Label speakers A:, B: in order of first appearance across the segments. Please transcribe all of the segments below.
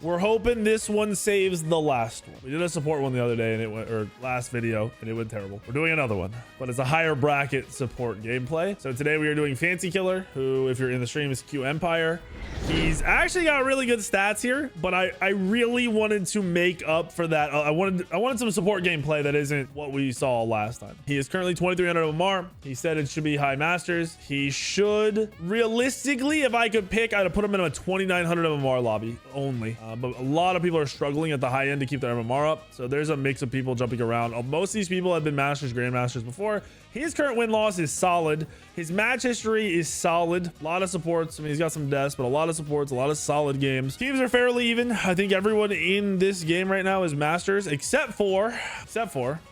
A: We're hoping this one saves the last one. We did a support one the other day and it went, or last video, and it went terrible. We're doing another one, but it's a higher bracket support gameplay. So today we are doing Fancy Killer, who, if you're in the stream, is Q Empire. He's actually got really good stats here, but I really wanted to make up for that. I wanted some support gameplay that isn't what we saw last time. He is currently 2300 MMR. He said it should be high masters. He should, realistically, if I could pick, I'd put him in a 2900 MMR lobby only. But a lot of people are struggling at the high end to keep their MMR up. So there's a mix of people jumping around. Most of these people have been masters, grandmasters before. His current win-loss is solid. His match history is solid. A lot of supports. I mean, he's got some deaths, but a lot of supports, a lot of solid games. Teams are fairly even. I think everyone in this game right now is masters, except for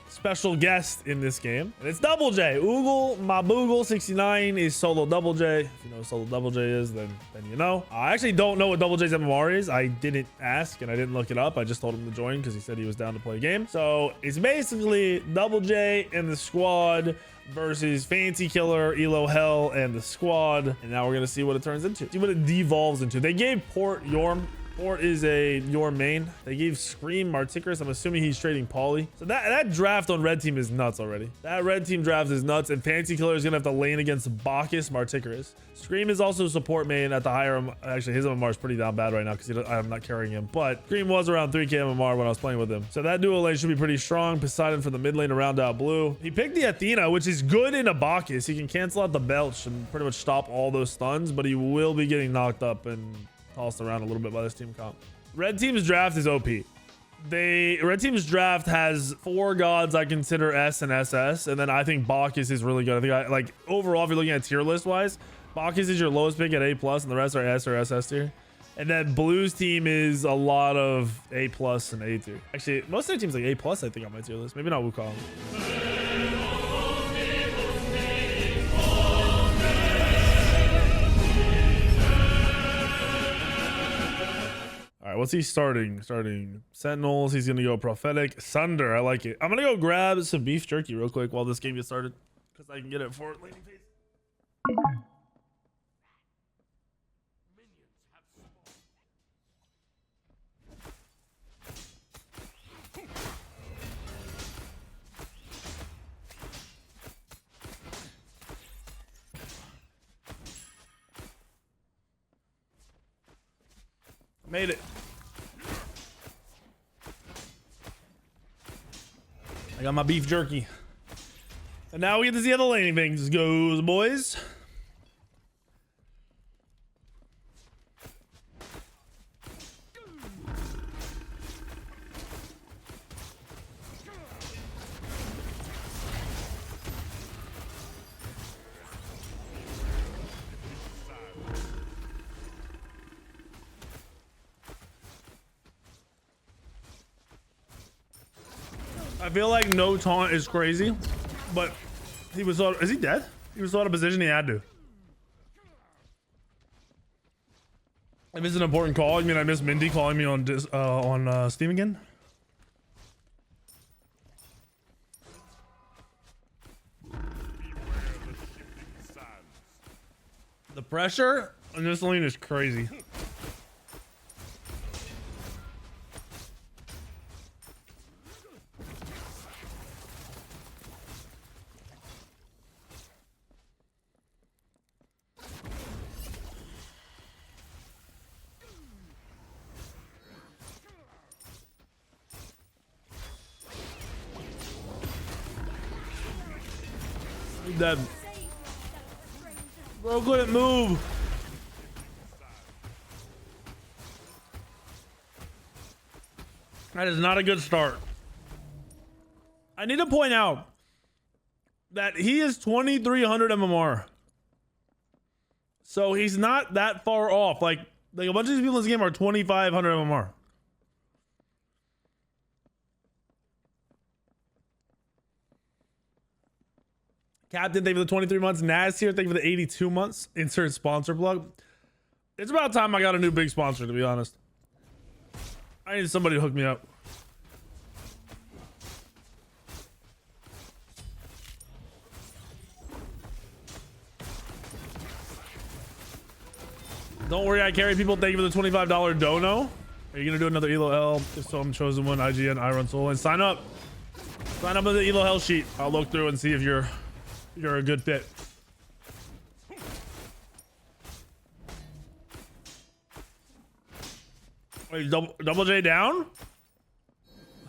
A: special guest in this game, and it's Double J. Oogle Maboogle 69 is solo Double J. If you know what solo Double J is, then you know. I actually don't know what Double J's MMR is. I didn't ask and I didn't look it up. I just told him to join because he said he was down to play a game. So it's basically Double J and the squad versus Fancy Killer, Elo Hell, and the squad. And now we're gonna see what it turns into. See what it devolves into. They gave Port Yorm. Port is a your main. They gave Scream Martichoras. I'm assuming he's trading Pauly. So that draft on red team is nuts already. That red team draft is nuts, and Fancy Killer is gonna have to lane against Bacchus Martichoras. Scream is also support main at the higher. Actually, his MMR is pretty down bad right now because I'm not carrying him. But Scream was around 3k MMR when I was playing with him. So that duo lane should be pretty strong. Poseidon for the mid lane to round out blue. He picked the Athena, which is good in a Bacchus. He can cancel out the belch and pretty much stop all those stuns, but he will be getting knocked up and tossed around a little bit by this team comp. Red team's draft is OP. Red team's draft has 4 gods I consider S and SS, and then I think Bacchus is really good. I think overall, if you're looking at tier list wise, Bacchus is your lowest pick at A+, and the rest are S or SS tier. And then Blue's team is a lot of A+ and A tier. Actually, most of their teams like A+, I think, on my tier list. Maybe not Wukong. All right, what's he starting? Sentinels. He's gonna go prophetic. Sunder. I like it. I'm gonna go grab some beef jerky real quick while this game gets started, because I can get it for lady face. Made it. I got my beef jerky. And now we get to see how the laning things goes, boys. I feel like no taunt is crazy, but he was thought, is he dead? He was thought a position he had to. If it's an important call, you mean I miss Mindy calling me on Steam again? The pressure on this lane is crazy. Dead. Bro couldn't move. That is not a good start. I need to point out that he is 2300 MMR. So he's not that far off. Like a bunch of these people in this game are 2500 MMR. Captain, thank you for the 23 months. Naz here, thank you for the 82 months. Insert sponsor plug. It's about time I got a new big sponsor, to be honest. I need somebody to hook me up. Don't worry, I carry people. Thank you for the $25 dono. Are you gonna do another Elo L? If so, I'm chosen one. IGN, I run solo, and sign up. Sign up on the Elo Hell sheet. I'll look through and see if you're a good fit. Wait, double J down?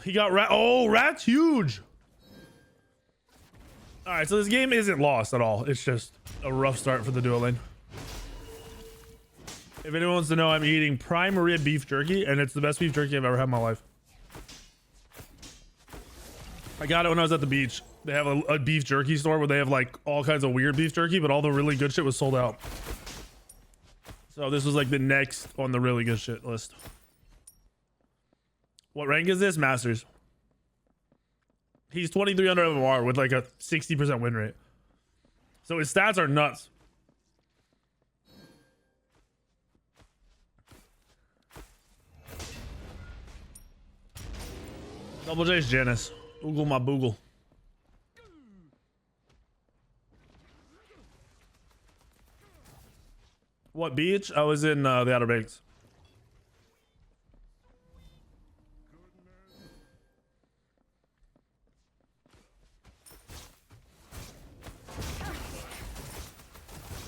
A: He got rat. Oh, rat's huge. All right, so this game isn't lost at all. It's just a rough start for the duo lane. If anyone wants to know, I'm eating prime rib beef jerky, and it's the best beef jerky I've ever had in my life. I got it when I was at the beach. They have a beef jerky store where they have like all kinds of weird beef jerky, but all the really good shit was sold out. So this was like the next on the really good shit list. What rank is this? Masters. He's 2300 MMR with like a 60% win rate. So his stats are nuts. Double J's Janice. Oogle my boogle. What beach? I was in the Outer Banks.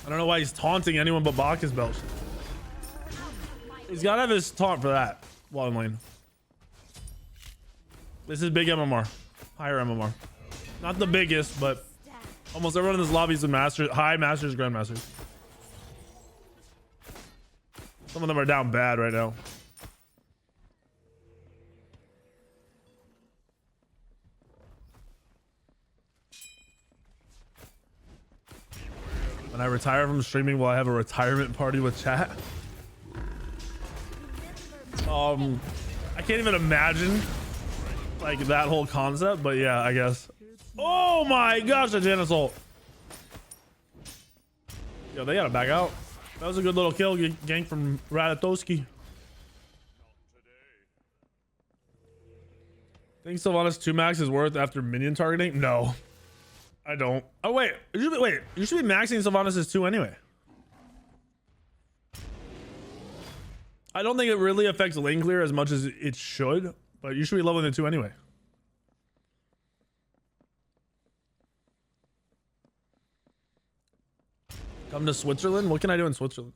A: I don't know why he's taunting anyone but Bacchus Belch. He's gotta have his taunt for that while in lane. This is big MMR. Higher MMR. Not the biggest, but almost everyone in this lobby is a master, high masters, grandmasters. Some of them are down bad right now. When I retire from streaming, will I have a retirement party with chat? I can't even imagine like that whole concept, but yeah, I guess. Oh my gosh, a Janus ult. Yo, they gotta back out. That was a good little kill gank from Ratatowski. Think Sylvanas 2 max is worth after minion targeting? No, I don't. Oh wait, you should be maxing Sylvanas 2 anyway. I don't think it really affects lane clear as much as it should, but you should be leveling the 2 anyway. Come to Switzerland? What can I do in Switzerland?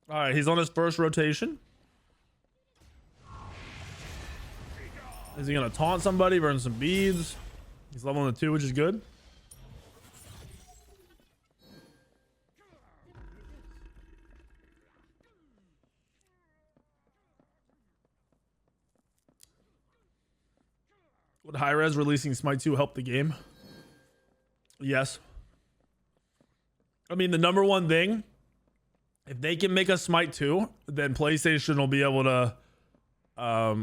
A: All right, he's on his first rotation. Is he gonna taunt somebody, burn some beads? He's leveling the 2, which is good. Would high-res releasing Smite 2 help the game? Yes. I mean, the number one thing, if they can make a Smite 2, then PlayStation will be able to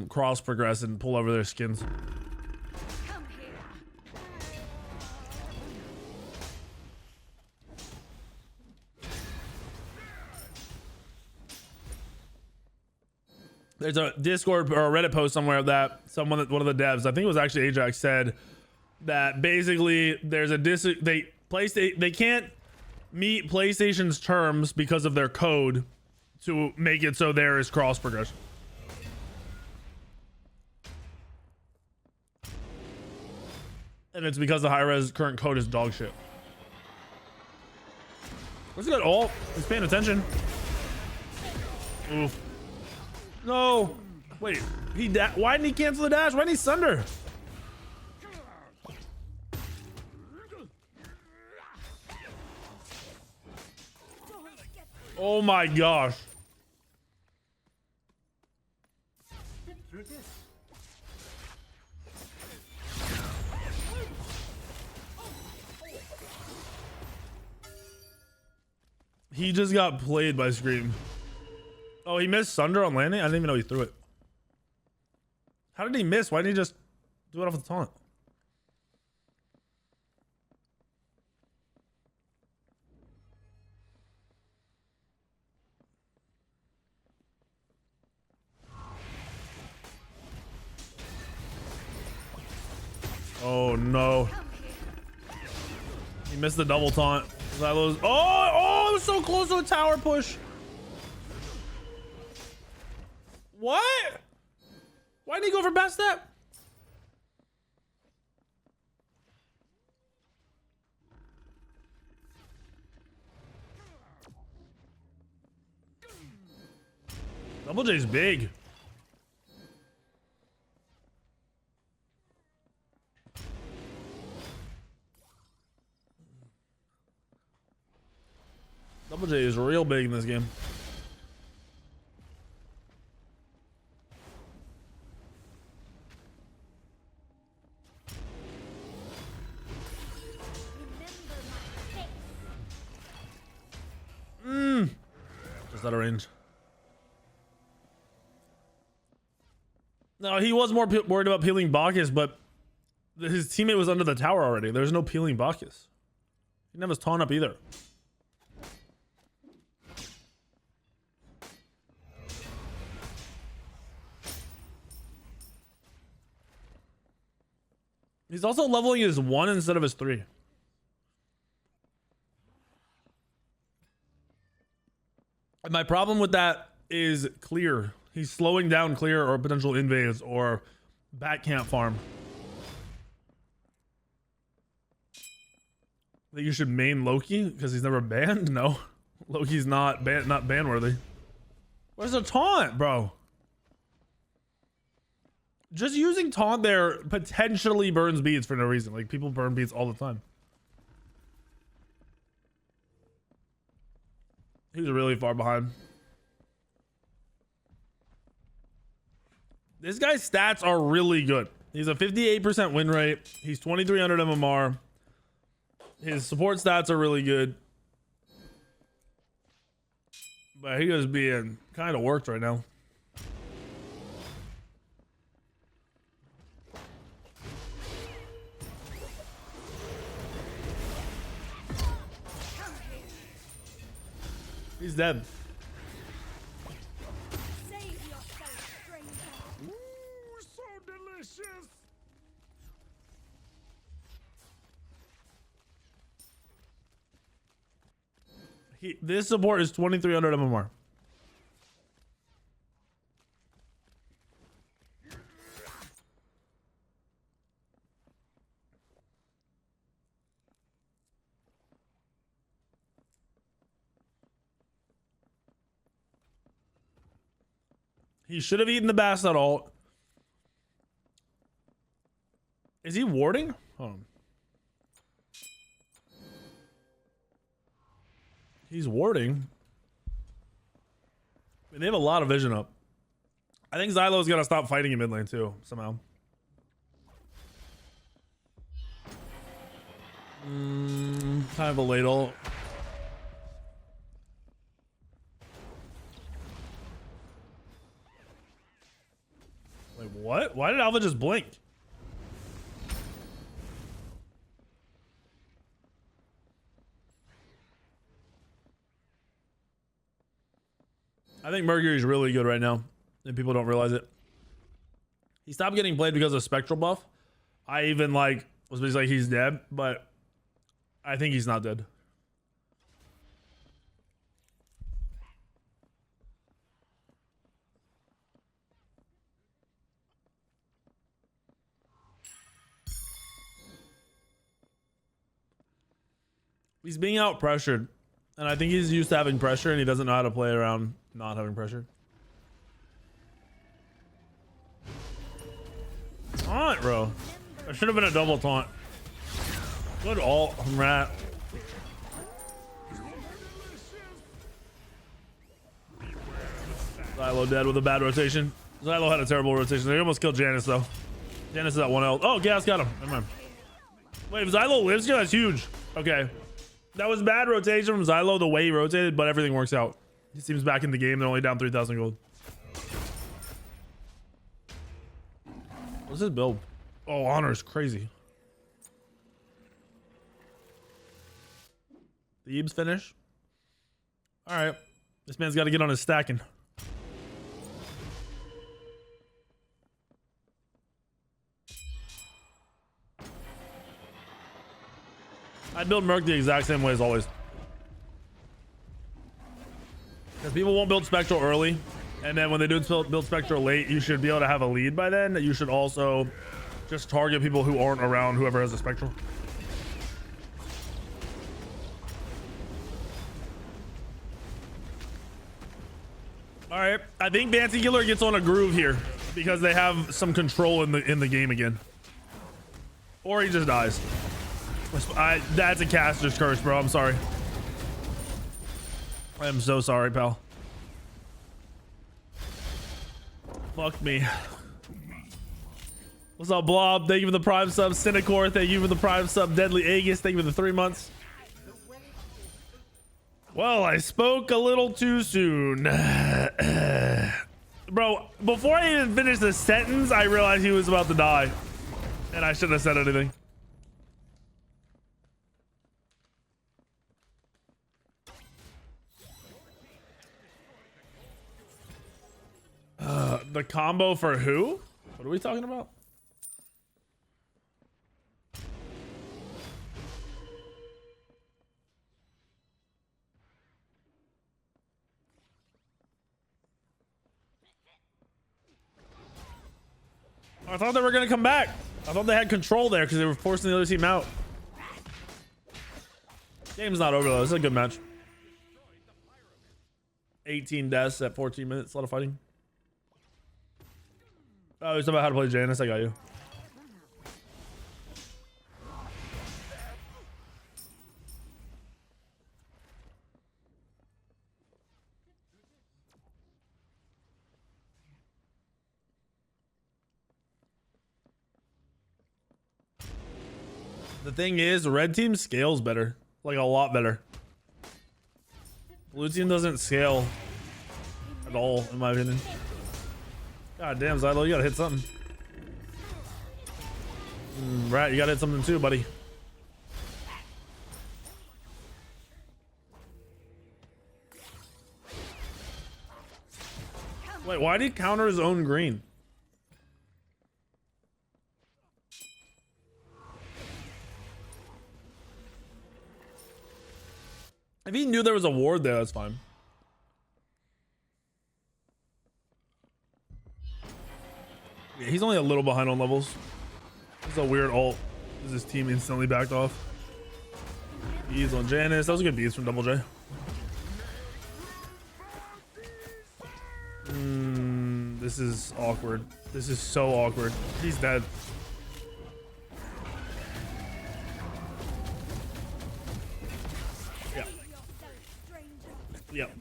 A: cross progress and pull over their skins. There's a Discord or a Reddit post somewhere that one of the devs, I think it was actually Ajax, said that basically there's a they can't meet PlayStation's terms because of their code to make it so there is cross progression. And it's because the high-res current code is dog shit. What's good? Oh, he's paying attention. Oof. No. Wait. Why didn't he cancel the dash? Why didn't he sunder? Oh my gosh. He just got played by Scream. Oh, he missed Sunder on landing? I didn't even know he threw it. How did he miss? Why didn't he just do it off the taunt? Oh no. He missed the double taunt. Oh, it was so close to a tower push. What? Why didn't he go for best step? Double J's big. Double J is real big in this game. Just out of range. No, he was more worried about peeling Bacchus, but his teammate was under the tower already. There's no peeling Bacchus. He didn't have his taunt up either. He's also leveling his 1 instead of his 3. And my problem with that is clear. He's slowing down clear or potential invades or back camp farm. That you should main Loki because he's never banned? No. Loki's not ban worthy. Where's the taunt, bro? Just using taunt there potentially burns beads for no reason. Like, people burn beads all the time. He's really far behind. This guy's stats are really good. He's a 58% win rate. He's 2300 MMR. His support stats are really good. But he is being kind of worked right now. He's dead.
B: Ooh, so delicious.
A: This support is 2300 MMR. He should have eaten the Bastard ult. Is he warding? Hold on. He's warding. I mean, they have a lot of vision up. I think Xylo's gonna stop fighting in mid lane too, somehow. Kind of a late ult. Wait, what? Why did Alpha just blink? I think Mercury's really good right now, and people don't realize it. He stopped getting played because of spectral buff. I even was basically like he's dead, but I think he's not dead. He's being out pressured, and I think he's used to having pressure, and he doesn't know how to play around not having pressure. Taunt, bro. That should have been a double taunt. Good ult from Rat. Xylo dead with a bad rotation. Xylo had a terrible rotation. They almost killed Janice though. Janice is at 1 health. Oh, Gas got him. Never mind. Wait, if Xylo lives here, that's huge. Okay. That was bad rotation from Xylo, the way he rotated, but everything works out. He seems back in the game. They're only down 3,000 gold. What's his build? Oh, Honor is crazy. Thebes finish. All right. This man's got to get on his stacking. I build Merc the exact same way as always. Because people won't build Spectral early. And then when they do build Spectral late, you should be able to have a lead by then. You should also just target people who aren't around whoever has a Spectral. All right, I think Fancy Killer gets on a groove here because they have some control in the game again. Or he just dies. That's a caster's curse, bro. I'm sorry. I am so sorry, pal. Fuck me. What's up, Blob? Thank you for the Prime sub. Cinecor, thank you for the Prime sub. Deadly Aegis, thank you for the 3 months. Well, I spoke a little too soon. Bro, before I even finished the sentence, I realized he was about to die. And I shouldn't have said anything. The combo for who? What are we talking about? I thought they were going to come back. I thought they had control there because they were forcing the other team out. Game's not over though. This is a good match. 18 deaths at 14 minutes. A lot of fighting. Oh, it's about how to play Janus. I got you. The thing is, red team scales better. Like a lot better. Blue team doesn't scale at all, in my opinion. God damn, Zylo, you gotta hit something. Rat, you gotta hit something too, buddy. Wait, why did he counter his own green? If he knew there was a ward there, that's fine. Yeah, he's only a little behind on levels. It's a weird ult. His team instantly backed off. He's on Janus. That was a good beast from Double J. This is awkward. This is so awkward. He's dead. Yeah. Yep.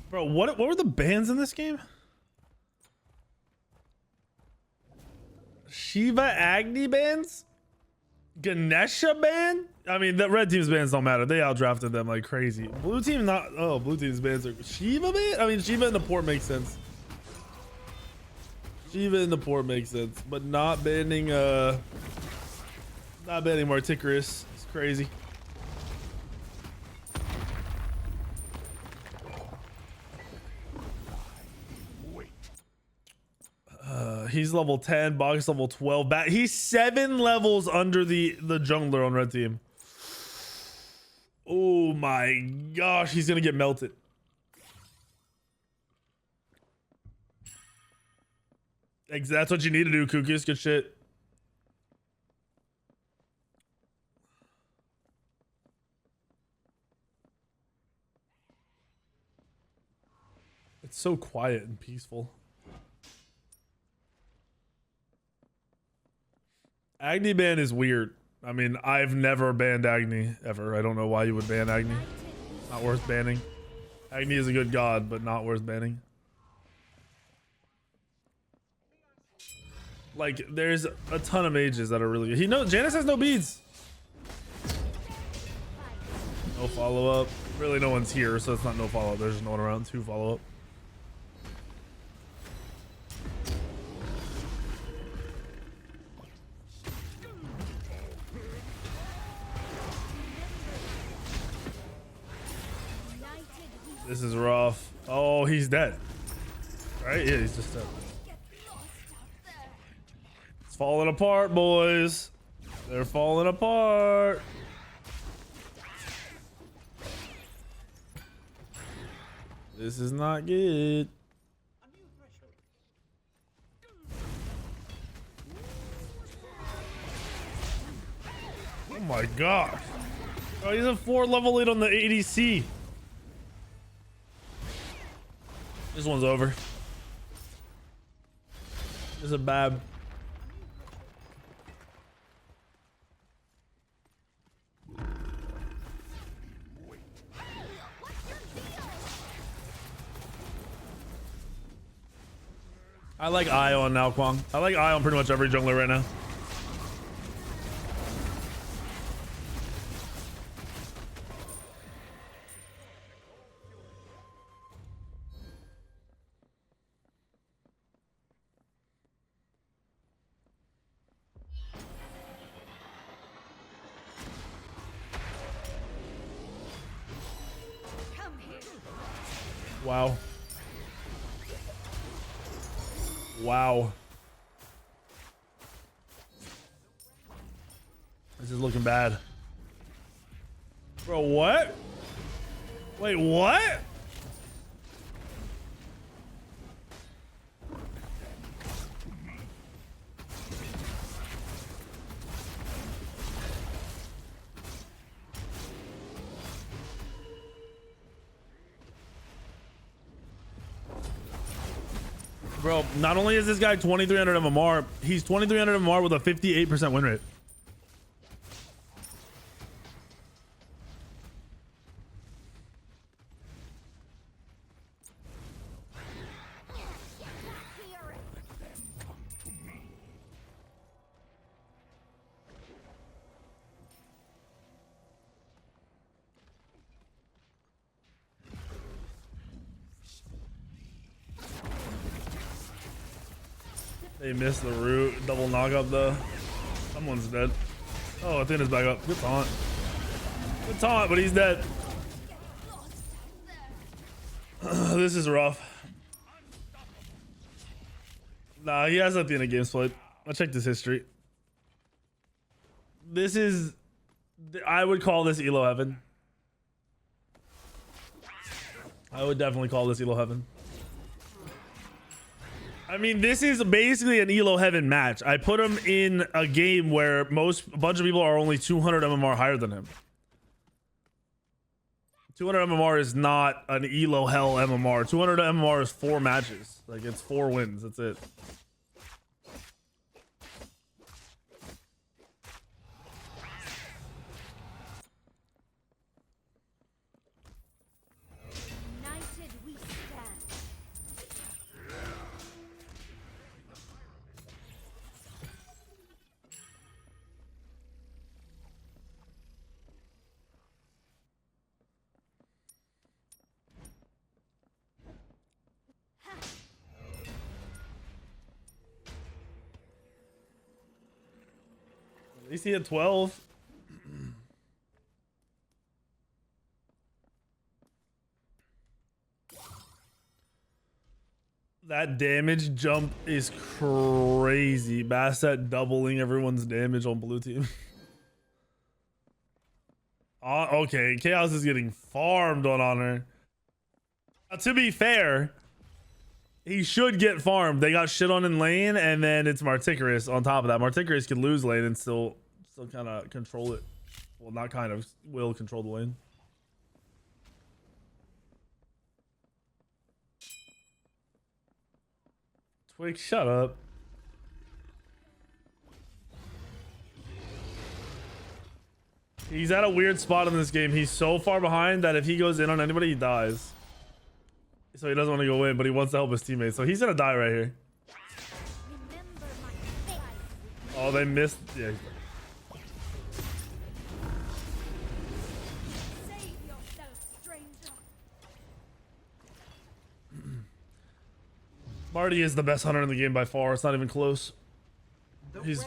A: Bro, what were the bans in this game? Shiva Agni bans? Ganesha ban? I mean, the red team's bans don't matter. They outdrafted them like crazy. Blue team not. Oh, blue team's bans are Shiva ban? I mean, Shiva in the port makes sense. Shiva in the port makes sense, but not banning Martichoras. It's crazy. He's level 10, Box level 12. He's 7 levels under the jungler on red team. Oh my gosh, he's gonna get melted. That's what you need to do, Kukis. Good shit. It's so quiet and peaceful. Agni ban is weird. I mean, I've never banned Agni ever. I don't know why you would ban Agni. Not worth banning. Agni is a good god, but not worth banning. Like, there's a ton of mages that are really good. Janus has no beads. No follow-up. Really, no one's here, so it's not no follow-up. There's just no one around to follow up. This is rough. Oh, he's dead. Right? Yeah, he's just dead. It's falling apart, boys. They're falling apart. This is not good. Oh my god. Oh, he's a 4 level lead on the ADC. This one's over. This is a bad. I like Ion now, Kwang. I like Ion pretty much every jungler right now. Wow. Wow. This is looking bad. Bro, what? Wait, what? Bro, not only is this guy 2300 MMR, he's 2300 MMR with a 58% win rate. They missed the root. Double knock up though. Someone's dead. Oh, Athena's back up. Good taunt. Good taunt, but he's dead. This is rough. Nah, he has Athena games played. I checked his history. This is... I would call this Elo Heaven. I would definitely call this Elo Heaven. I mean, this is basically an Elo Heaven match. I put him in a game where a bunch of people are only 200 MMR higher than him. 200 MMR is not an Elo Hell MMR. 200 MMR is 4 matches. Like, it's 4 wins. That's it. At least he had 12. That damage jump is crazy. Bastet doubling everyone's damage on blue team. Okay, Chaos is getting farmed on Honor. To be fair, he should get farmed. They got shit on in lane, and then it's Martichoras on top of that. Martichoras can lose lane and still kind of control it. Well, not kind of, will control the lane. Twig, shut up. He's at a weird spot in this game. He's so far behind that if he goes in on anybody, he dies. So he doesn't want to go in, but he wants to help his teammates. So he's gonna die right here. Oh, they missed. Yeah. Marty is the best hunter in the game by far. It's not even close. He's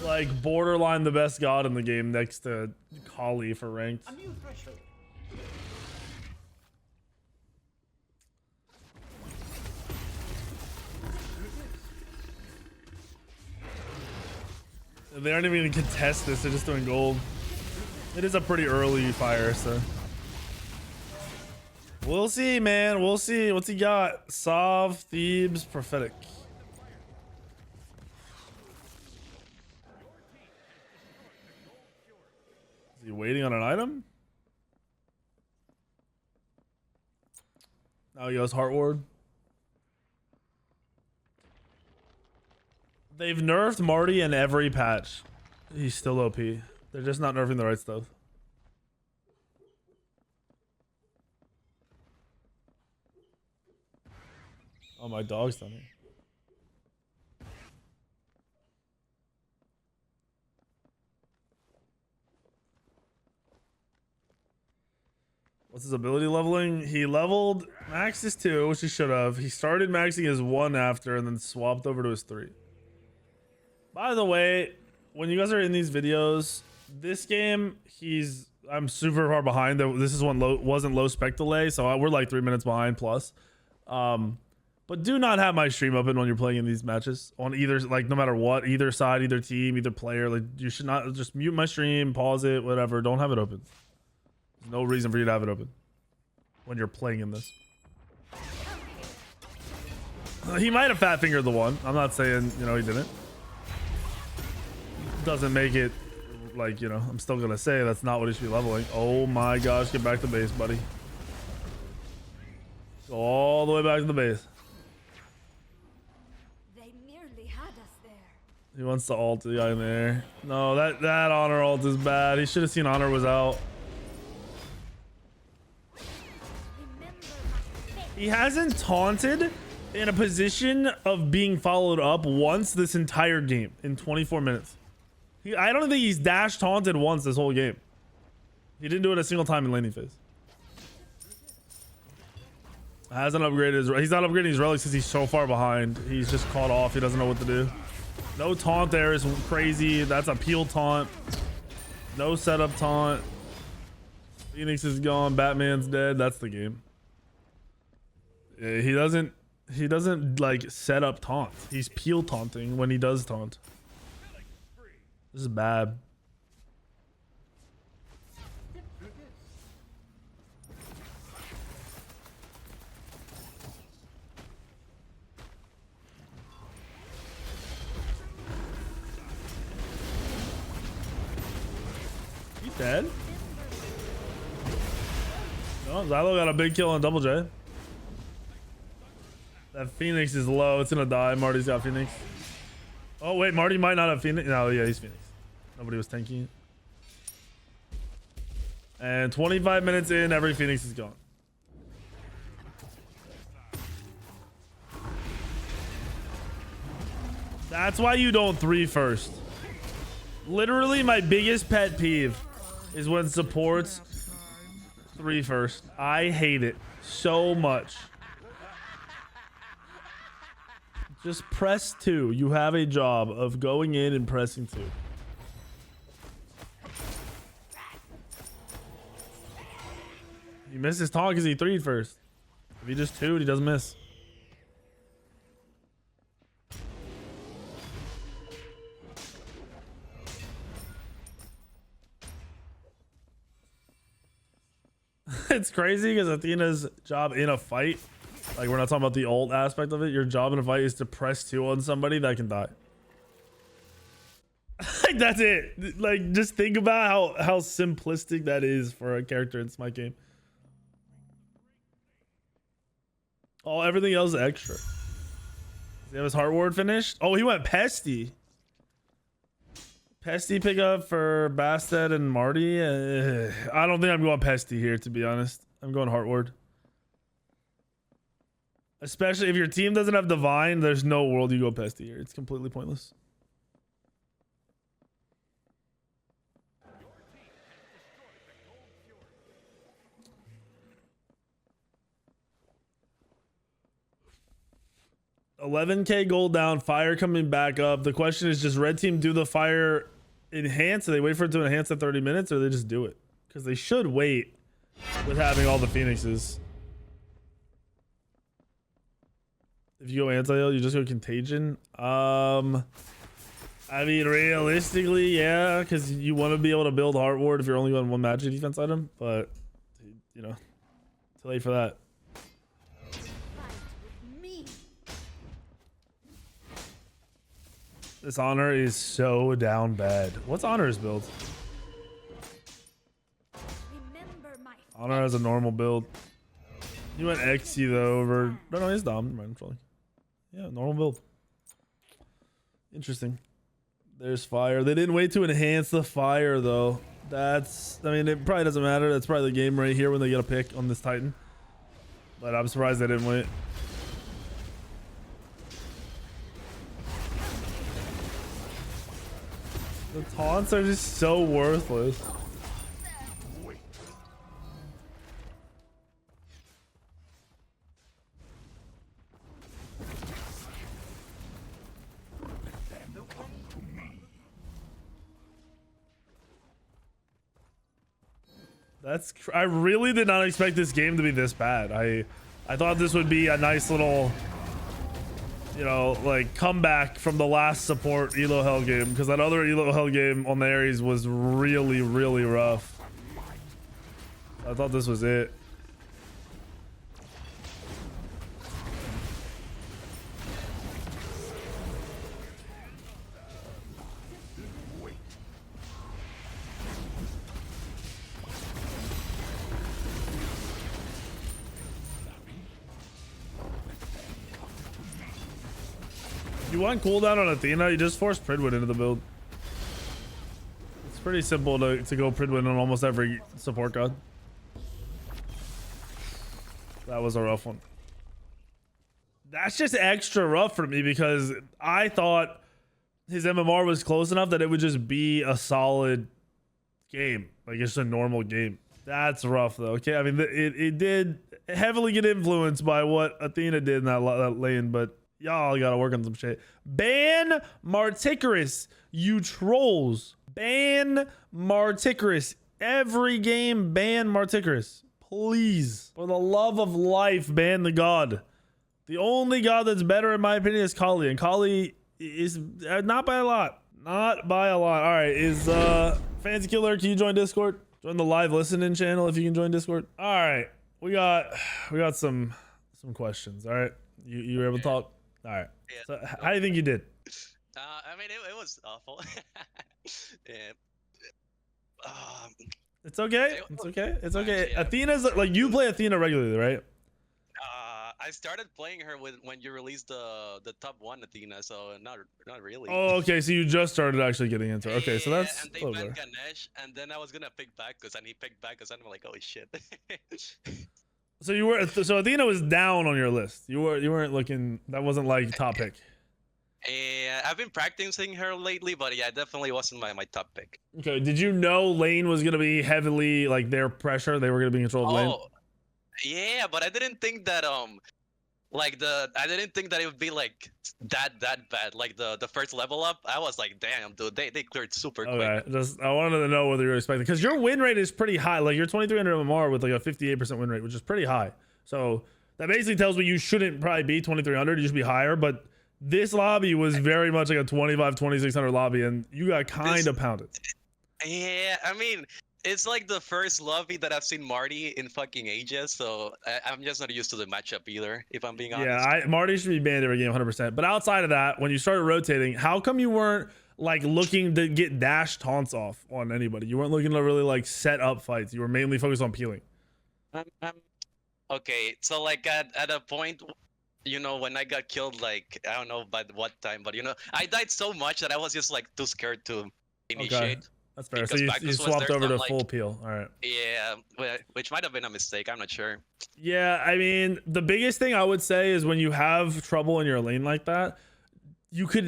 A: like borderline the best god in the game next to Kali for ranked. They aren't even gonna contest this, they're just doing gold. It is a pretty early fire, so. We'll see, man. We'll see. What's he got? Sov, Thebes, Prophetic. Is he waiting on an item? Now he goes Heart Ward. They've nerfed Marty in every patch. He's still OP. They're just not nerfing the right stuff. Oh, my dog's down here. What's his ability leveling? He leveled max is 2, which he should have. He started maxing his 1 after and then swapped over to his 3. By the way, when you guys are in these videos, this game, I'm super far behind. This is one wasn't low spec delay, so we're like 3 minutes behind plus. But do not have my stream open when you're playing in these matches on either, like, no matter what, either side, either team, either player. Like, you should not just mute my stream, pause it, whatever. Don't have it open. There's no reason for you to have it open when you're playing in this. He might have fat fingered the 1. I'm not saying, you know, he didn't. Doesn't make it, like, you know, I'm still gonna say that's not what he should be leveling. Oh my gosh, get back to base, buddy. Go all the way back to the base.
C: They merely had us there.
A: He wants to ult the guy in there. No, that honor ult is bad. He should have seen honor was out. He hasn't taunted in a position of being followed up once this entire game in 24 minutes. I don't think he's dash taunted once this whole game. He didn't do it a single time in laning phase. Hasn't upgraded he's not upgrading his relics because he's so far behind. He's just caught off. He doesn't know what to do. No taunt there is crazy. That's a peel taunt. No setup taunt. Phoenix is gone. Batman's dead. That's the game. Yeah, he doesn't like set up taunt. He's peel taunting when he does taunt. This is bad. He's dead. No, Xylo got a big kill on Double J. That Phoenix is low. It's gonna die. Marty's got Phoenix. Oh wait, Marty might not have Phoenix. No, yeah, he's Phoenix. Nobody was tanking it. And 25 minutes in, every Phoenix is gone. That's why you don't 3 first. Literally, my biggest pet peeve is when supports 3 first. I hate it so much. Just press 2. You have a job of going in and pressing 2. He missed his taunt because he 3'd first. If he just 2'd, he doesn't miss. It's crazy because Athena's job in a fight, like, we're not talking about the ult aspect of it. Your job in a fight is to press 2 on somebody that can die. Like, that's it. Like, just think about how simplistic that is for a character in Smite game. Oh, everything else is extra. Does he have his heart ward finished? Oh, he went Pesty. Pesty pickup for Bastet and Marty. I don't think I'm going Pesty here, to be honest. I'm going heart ward. Especially if your team doesn't have Divine, there's no world you go Pesty here. It's completely pointless. $11K gold down, fire coming back up. The question is, just red team do the fire enhance? Do they wait for it to enhance at 30 minutes or they just do it? Because they should wait with having all the Phoenixes. If you go anti-heal, you just go contagion. I mean, realistically, yeah, because you want to be able to build heart ward if you're only on one magic defense item, but you know, Too late for that.
C: Me.
A: This Honor is so down bad. What's Honor's build?
C: Remember my
A: Honor has a normal build. He went XC though over. No, he's Dom. Never mind, I'm trolling. Yeah, normal build. Interesting. There's fire. They didn't wait to enhance the fire though. That's, I mean, it probably doesn't matter. That's probably the game right here when they get a pick on this Titan. But I'm surprised they didn't wait. The taunts are just so worthless. I really did not expect this game to be this bad. I thought this would be a nice little, you know, like comeback from the last support Elo Hell game, because that other Elo Hell game on the Ares was really, really rough. I thought this was it. You want cooldown on Athena, you just force Pridwin into the build. It's pretty simple to go Pridwin on almost every support god. That was a rough one. That's just extra rough for me because I thought his MMR was close enough that it would just be a solid game. Like it's a normal game. That's rough though. Okay, I mean it did heavily get influenced by what Athena did in that lane, but y'all gotta work on some shit. Ban Martichoras, you trolls. Ban Martichoras. Every game, ban Martichoras. Please. For the love of life, ban the god. The only god that's better, in my opinion, is Kali. And Kali is not by a lot. Not by a lot. All right, is Fancy Killer, can you join Discord? Join the live listening channel if you can join Discord. All right, we got some questions. All right, you were able to talk. All right.
D: Yeah.
A: So how do you think you did?
D: I mean, it was awful. Yeah.
A: It's okay. It's okay. It's okay.
D: Yeah.
A: Athena's like, you play Athena regularly, right?
D: I started playing her when you released the top 1 Athena, so not really.
A: Oh, okay. So you just started actually getting into her. Okay, so that's
D: and they
A: a little
D: banned
A: better.
D: Ganesh, and then I was gonna pick back because he picked back because I'm like, oh shit.
A: So you were, so Athena was down on your list. You weren't looking, that wasn't like top pick.
D: Yeah, I've been practicing her lately, but yeah, it definitely wasn't my top pick.
A: Okay. Did you know lane was gonna be heavily like their pressure? They were gonna be in control of lane.
D: Oh, yeah, but I didn't think that I didn't think that it would be like that bad. Like the first level up, I was like, damn, dude, they cleared super quick.
A: Okay, just I wanted to know whether you were expecting, because your win rate is pretty high. Like you're 2300 MMR with like a 58% win rate, which is pretty high. So that basically tells me you shouldn't probably be 2300. You should be higher. But this lobby was very much like a 2600 lobby, and you got kind of pounded.
D: Yeah, I mean, it's like the first lobby that I've seen Marty in fucking ages, so I'm just not used to the matchup either, if I'm being honest.
A: Yeah, Marty should be banned every game 100%. But outside of that, when you started rotating, how come you weren't like looking to get dash taunts off on anybody? You weren't looking to really like set up fights. You were mainly focused on peeling.
D: Okay, so like at a point, you know, when I got killed, like I don't know by what time, but you know, I died so much that I was just like too scared to initiate.
A: Okay. That's fair. So
D: Because
A: you
D: Bacchus was
A: swapped
D: there,
A: over
D: so
A: to
D: I'm
A: full
D: like,
A: peel. All right.
D: Yeah, which might have been a mistake. I'm not sure.
A: Yeah, I mean, the biggest thing I would say is when you have trouble in your lane like that, you could,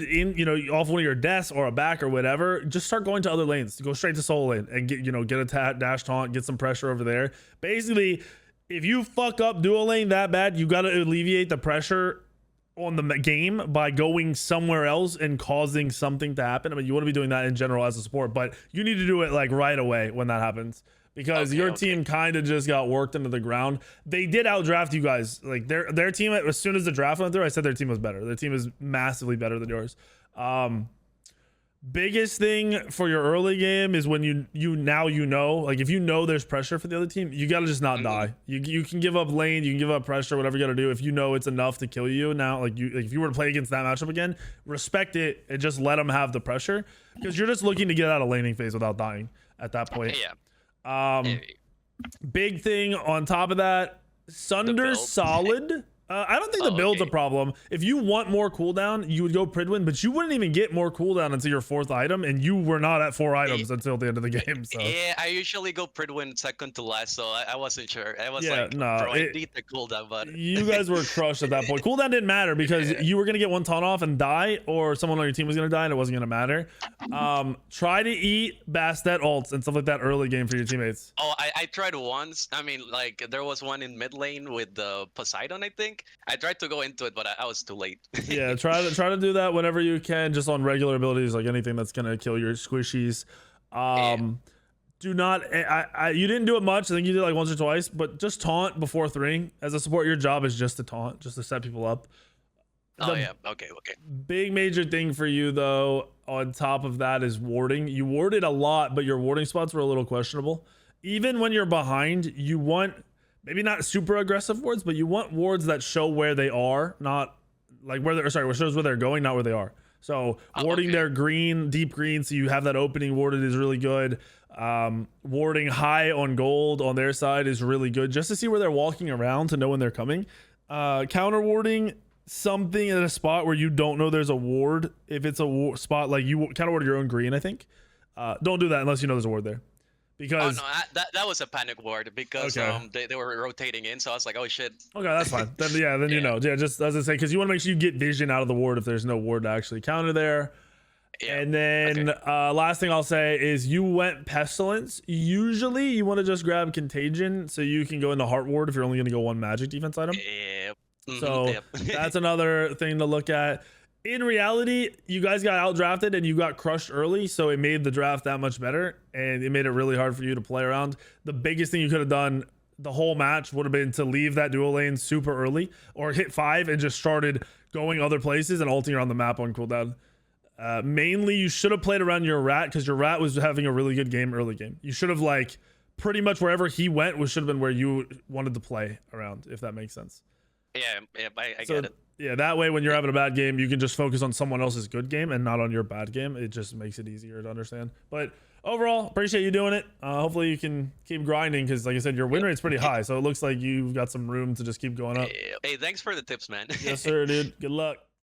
A: off one of your deaths or a back or whatever, just start going to other lanes. Go straight to solo lane and get a dash taunt, get some pressure over there. Basically, if you fuck up dual lane that bad, you got to alleviate the pressure on the game by going somewhere else and causing something to happen. I mean, you want to be doing that in general as a support, but you need to do it like right away when that happens, because your team kind of just got worked into the ground. They did outdraft you guys. Like their team, as soon as the draft went through, I said their team was better. Their team is massively better than yours. Biggest thing for your early game is when you know, like if you know there's pressure for the other team, you gotta just not die. You can give up lane, you can give up pressure, whatever you gotta do. If you know it's enough to kill you now, like if you were to play against that matchup again, respect it and just let them have the pressure, because you're just looking to get out of laning phase without dying at that point.
D: Yeah.
A: Big thing on top of that, Sunder's solid. I don't think the build's a problem. If you want more cooldown, you would go Pridwin, but you wouldn't even get more cooldown until your 4th item, and you were not at 4 items until the end of the game. So
D: yeah, I usually go Pridwin second to last, so I wasn't sure. I was like,
A: no,
D: bro, I need the cooldown, but
A: you guys were crushed at that point. Cooldown didn't matter because you were gonna get one taunt off and die, or someone on your team was gonna die, and it wasn't gonna matter. Try to eat Bastet ults and stuff like that early game for your teammates.
D: Oh, I tried once. I mean, like there was one in mid lane with the Poseidon, I think. I tried to go into it, but I was too late.
A: Yeah, try to do that whenever you can, just on regular abilities, like anything that's gonna kill your squishies. Do not. You didn't do it much. I think you did like once or twice, but just taunt before 3. As a support, your job is just to taunt, just to set people up.
D: Okay.
A: Big major thing for you though, on top of that, is warding. You warded a lot, but your warding spots were a little questionable. Even when you're behind, you want maybe not super aggressive wards, but you want wards that show where they are, not like where they're, sorry, shows where they're going, not where they are. So warding their green, deep green, so you have that opening warded, is really good. Warding high on gold on their side is really good, just to see where they're walking around to know when they're coming. Counter warding something in a spot where you don't know there's a ward. If it's a spot like you counter ward your own green, I think. Don't do that unless you know there's a ward there. Because
D: that was a panic ward because they were rotating in, so I was like, oh shit. Okay,
A: that's fine. Then you know, just as I say, because you want to make sure you get vision out of the ward if there's no ward to actually counter there. And then last thing I'll say is you went Pestilence. Usually you want to just grab Contagion so you can go into Heart Ward if you're only going to go one magic defense item. So that's another thing to look at. In reality, you guys got outdrafted and you got crushed early, so it made the draft that much better, and it made it really hard for you to play around. The biggest thing you could have done the whole match would have been to leave that dual lane super early, or hit 5 and just started going other places and ulting around the map on cooldown. Mainly, you should have played around your rat, because your rat was having a really good game early game. You should have, like, pretty much wherever he went should have been where you wanted to play around, if that makes sense.
D: Yeah, I get it.
A: Yeah, that way when you're having a bad game, you can just focus on someone else's good game and not on your bad game. It just makes it easier to understand. But overall, appreciate you doing it. Hopefully you can keep grinding, because like I said, your win rate's pretty high. So it looks like you've got some room to just keep going up.
D: Hey, thanks for the tips, man.
A: Yes, sir, dude. Good luck.